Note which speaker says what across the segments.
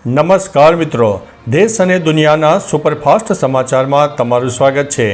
Speaker 1: નમસ્કાર મિત્રો, દેશ અને દુનિયાના સુપરફાસ્ટ સમાચારમાં તમારું સ્વાગત છે।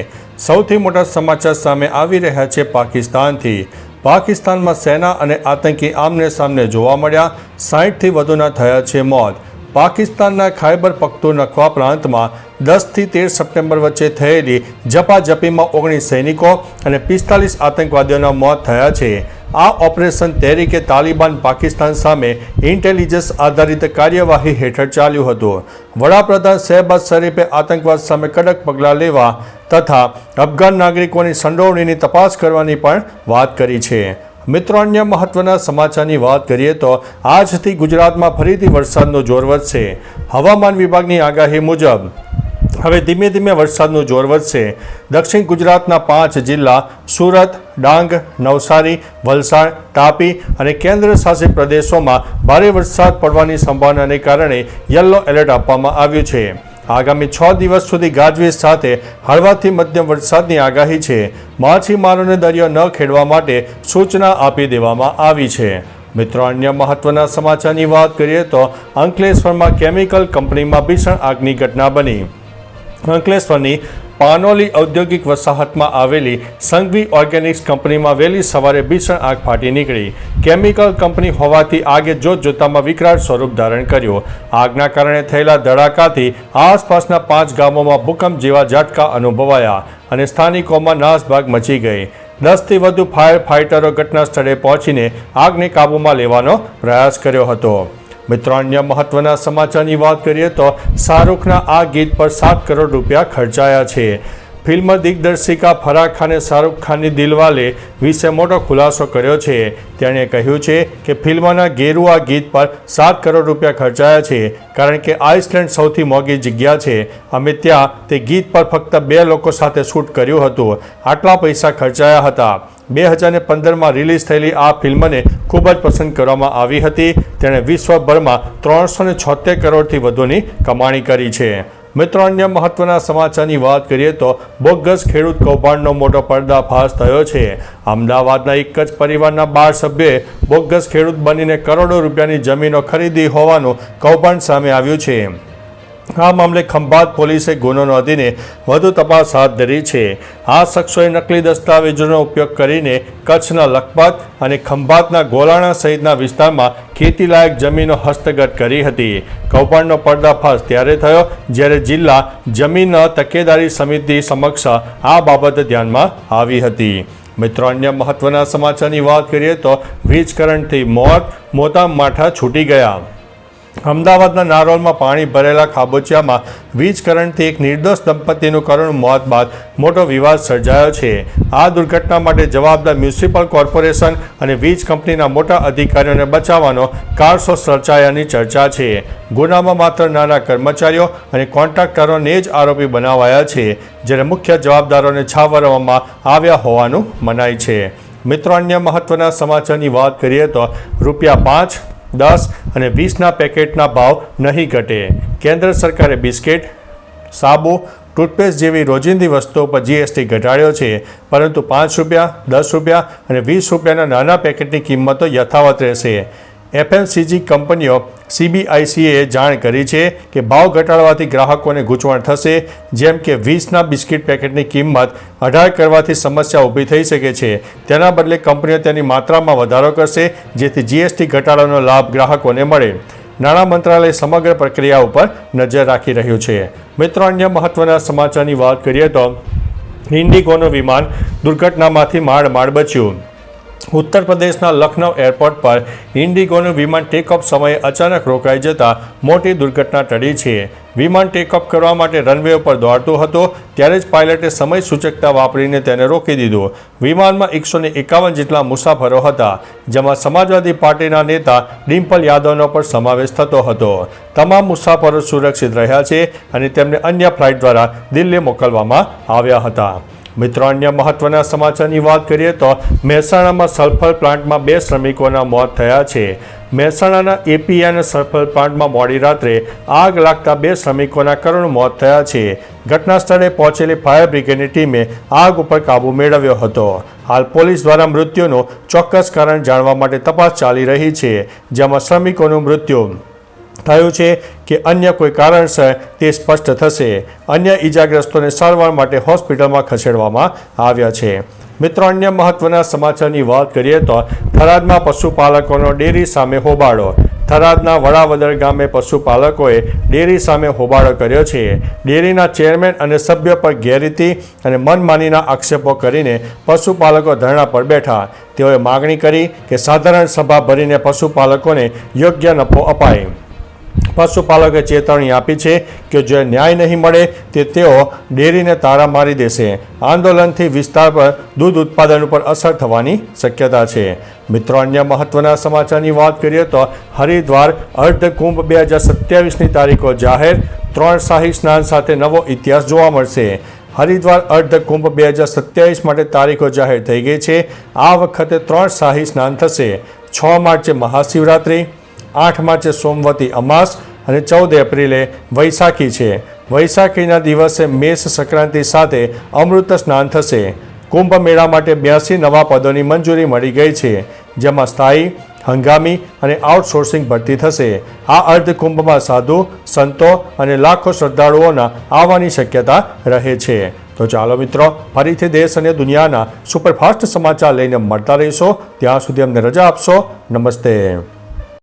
Speaker 1: સૌથી મોટા સમાચાર સામે આવી રહ્યા છે પાકિસ્તાનથી। પાકિસ્તાનમાં સેના અને આતંકી આમને સામને જોવા મળ્યા, 60થી વધુના થયા છે મોત। પાકિસ્તાનના ખૈબર પખ્તુનખ્વા પ્રાંતમાં 10થી 13 સપ્ટેમ્બર વચ્ચે થયેલી ઝપાઝપીમાં 19 સૈનિકો અને 45 આતંકવાદીઓના મોત થયા છે। આ ઓપરેશન તહેરીકે તાલિબાન પાકિસ્તાન સામે ઇન્ટેલિજન્સ આધારિત કાર્યવાહી હેઠળ ચાલ્યું હતું। વડાપ્રધાન શહેબાઝ શરીફે આતંકવાદ સામે કડક પગલાં લેવા તથા અફઘાન નાગરિકોની સંડોવણીની તપાસ કરવાની પણ વાત કરી છે। મિત્રો, અન્ય મહત્વના સમાચારની વાત કરીએ તો આજથી ગુજરાતમાં ફરીથી વરસાદનો જોર વધશે। હવામાન વિભાગની આગાહી મુજબ હવે ધીમે ધીમે વરસાદનું જોર વધશે। દક્ષિણ ગુજરાતના 5 જિલ્લા સુરત, ડાંગ, નવસારી, વલસાડ, તાપી અને કેન્દ્ર શાસિત પ્રદેશોમાં ભારે વરસાદ પડવાની સંભાવનાને કારણે યલો એલર્ટ આપવામાં આવ્યું છે। આગામી 6 દિવસ સુધી ગાજવીજ સાથે હળવાથી મધ્યમ વરસાદની આગાહી છે। માછીમારોને દરિયો ન ખેડવા માટે સૂચના આપી દેવામાં આવી છે। મિત્રો, અન્ય મહત્વના સમાચારની વાત કરીએ તો અંકલેશ્વરમાં કેમિકલ કંપનીમાં ભીષણ આગની ઘટના બની। અંકલેશ્વરની પાનોલી ઔદ્યોગિક વસાહતમાં આવેલી સંઘવી ઓર્ગેનિક્સ કંપનીમાં વહેલી સવારે ભીષણ આગ ફાટી નીકળી। કેમિકલ કંપની હોવાથી આગે જોતજોતામાં વિકરાળ સ્વરૂપ ધારણ કર્યું। આગના કારણે થયેલા ધડાકાથી આસપાસના 5 ગામોમાં ભૂકંપ જેવા ઝાટકા અનુભવાયા અને સ્થાનિકોમાં નાસભાગ મચી ગઈ। 10થી વધુ ફાયર ફાઇટરો ઘટના સ્થળે પહોંચીને આગને કાબૂમાં લેવાનો પ્રયાસ કર્યો હતો। મિત્રો, અન્ય મહત્વના સમાચારની વાત કરીએ તો શાહરૂખના આ ગીત પર 7 કરોડ રૂપિયા ખર્ચાયા છે। ફિલ્મ દિગ્દર્શિકા ફરાહ ખાને શાહરૂખ ખાનની દિલવાલે વિશે મોટો ખુલાસો કર્યો છે। તેણે કહ્યું છે કે ફિલ્મના ગેરુઆ ગીત પર 7 કરોડ રૂપિયા ખર્ચાયા છે કારણ કે આઇસલેન્ડ સૌથી મોંઘી જગ્યા છે। અમે ત્યાં તે ગીત પર ફક્ત 2 લોકો સાથે શૂટ કર્યું હતું, આટલા પૈસા ખર્ચાયા હતા। 2015માં રિલીઝ થયેલી આ ફિલ્મને ખૂબ જ પસંદ કરવામાં આવી હતી। તેણે વિશ્વભરમાં 376 કરોડથી વધુની કમાણી કરી છે। મિત્રો, અન્ય મહત્વના સમાચારની વાત કરીએ તો બોગસ ખેડૂત કૌભાંડનો મોટો પર્દાફાશ થયો છે। અમદાવાદના એક જ પરિવારના 12 સભ્યોએ બોગસ ખેડૂત બનીને કરોડો રૂપિયાની જમીનો ખરીદી હોવાનું કૌભાંડ સામે આવ્યું છે। આ મામલે ખંભાત પોલીસે ગુનો નોંધીને વધુ તપાસ હાથ ધરી છે। આ શખ્સોએ નકલી દસ્તાવેજોનો ઉપયોગ કરીને કચ્છના લખપત અને ખંભાતના ગોલાણા સહિતના વિસ્તારમાં ખેતીલાયક જમીનો હસ્તગત કરી હતી। કૌભાંડનો પર્દાફાશ ત્યારે થયો જ્યારે જિલ્લા જમીન તકેદારી સમિતિ સમક્ષ આ બાબત ધ્યાનમાં આવી હતી। મિત્રો, અન્ય મહત્વના સમાચારની વાત કરીએ તો વીજ કરંટથી મોટા માઠા છૂટી ગયા। અમદાવાદના નારોલમાં પાણી ભરેલા ખાબોચિયામાં વીજ કરંટથી એક નિર્દોષ દંપતીનું કરુણ મોત બાદ મોટો વિવાદ સર્જાયો છે। આ દુર્ઘટના માટે જવાબદાર મ્યુનિસિપલ કોર્પોરેશન અને વીજ કંપનીના મોટા અધિકારીઓને બચાવવાનો કારસો સર્જાયાની ચર્ચા છે। ગુનામાં માત્ર નાના કર્મચારીઓ અને કોન્ટ્રાક્ટરોને જ આરોપી બનાવાયા છે, જ્યારે મુખ્ય જવાબદારોને છાવરવામાં આવ્યા હોવાનું મનાય છે। મિત્રો, અન્ય મહત્વના સમાચારની વાત કરીએ તો ₹5, 10 અને 20ના પેકેટના ભાવ નહીં ઘટે। કેન્દ્ર સરકારે બિસ્કિટ, સાબુ, ટૂથપેસ્ટ જેવી રોજિંદી વસ્તુઓ પર GST ઘટાડ્યો છે, પરંતુ ₹5, 10 અને 20 રૂપિયાના નાના પેકેટની કિંમતો યથાવત રહેશે। FMCG કંપનીઓ CBICએ જાણ કરી છે કે ભાવ ઘટાડવાથી ગ્રાહકોને ગૂંચવણ થશે, જેમ કે 20ના બિસ્કિટ પેકેટની કિંમત 18 કરવાથી સમસ્યા ઊભી થઈ શકે છે। તેના બદલે કંપનીઓ તેની માત્રામાં વધારો કરશે, જેથી GST ઘટાડાનો લાભ ગ્રાહકોને મળે। નાણાં મંત્રાલય સમગ્ર પ્રક્રિયા ઉપર નજર રાખી રહ્યું છે। મિત્રો, અન્ય મહત્વના સમાચારની વાત કરીએ તો ઇન્ડિગોનું વિમાન દુર્ઘટનામાંથી માંડ બચ્યું। ઉત્તર પ્રદેશના લખનઉ એરપોર્ટ પર ઇન્ડિગોનું વિમાન ટેકઓફ સમયે અચાનક રોકાઈ જતા મોટી દુર્ઘટના ટળી છે। વિમાન ટેકઓફ કરવા માટે રનવે ઉપર દોડતું હતું ત્યારે જ પાયલટે સમય સૂચકતા વાપરીને તેને રોકી દીધું। વિમાનમાં 151 જેટલા મુસાફરો હતા, જેમાં સમાજવાદી પાર્ટીના નેતા ડિમ્પલ યાદવનો પણ સમાવેશ થતો હતો। તમામ મુસાફરો સુરક્ષિત રહ્યા છે અને તેમને અન્ય ફ્લાઇટ દ્વારા દિલ્હી મોકલવામાં આવ્યા હતા। મિત્રો, અન્ય મહત્વના સમાચારની વાત કરીએ તો મહેસાણામાં સલ્ફર પ્લાન્ટમાં 2 શ્રમિકોના મોત થયા છે। મહેસાણાના APN સલ્ફર પ્લાન્ટમાં મોડી રાત્રે આગ લાગતા 2 શ્રમિકોના કરુણ મોત થયા છે। ઘટના સ્થળે પહોંચેલી ફાયર બ્રિગેડની ટીમે આગ ઉપર કાબૂ મેળવ્યો હતો। હાલ પોલીસ દ્વારા મૃત્યુનું ચોક્કસ કારણ જાણવા માટે તપાસ ચાલી રહી છે, જેમાં શ્રમિકોનું મૃત્યુ થયું છે કે અન્ય કોઈ કારણસર તે સ્પષ્ટ થશે. અન્ય ઈજાગ્રસ્તોને સારવાર માટે હોસ્પિટલમાં ખસેડવામાં આવ્યા છે. મિત્રો, અન્ય મહત્વના સમાચારની વાત કરીએ તો થરાદમાં પશુપાલકોનો ડેરી સામે હોબાળો. થરાદના વડાવદર ગામે પશુપાલકોએ ડેરી સામે હોબાળો કર્યો છે. ડેરીના ચેરમેન અને સભ્ય પર ગેરરીતિ અને મનમાનીના આક્ષેપો કરીને પશુપાલકો ધરણા પર બેઠા. તેઓએ માગણી કરી કે સાધારણ સભા ભરીને પશુપાલકોને યોગ્ય નફો અપાય. પશુપાલકે ચેતવણી આપી છે કે જો ન્યાય નહીં મળે તો તેઓ ડેરીને તાળા મારી દેશે. આંદોલનથી વિસ્તાર પર દૂધ ઉત્પાદન ઉપર અસર થવાની શક્યતા છે. મિત્રો, અન્ય મહત્વના સમાચારની વાત કરીએ તો હરિદ્વાર અર્ધકુંભ 2027ની તારીખો જાહેર. 3 શાહી સ્નાન સાથે નવો ઇતિહાસ જોવા મળશે. હરિદ્વાર અર્ધકુંભ 2027 માટે તારીખો જાહેર થઈ ગઈ છે. આ વખતે 3 શાહી સ્નાન થશે. 6 માર્ચે મહાશિવરાત્રિ, 8 માર્ચે સોમવતી અમાસ અને 14 એપ્રિલે વૈશાખી છે. વૈશાખીના દિવસે મેષ સંક્રાંતિ સાથે અમૃત સ્નાન થશે. કુંભ મેળા માટે 82 નવા પદોની મંજૂરી મળી ગઈ છે, જેમાં સ્થાયી, હંગામી અને આઉટસોર્સિંગ ભરતી થશે. આ અર્ધકુંભમાં સાધુ, સંતો અને લાખો શ્રદ્ધાળુઓના આવવાની શક્યતા રહે છે. તો ચાલો મિત્રો, ફરીથી દેશ અને દુનિયાના સુપરફાસ્ટ સમાચાર લઈને મળતા રહીશો. ત્યાં સુધી અમને રજા આપશો. નમસ્તે.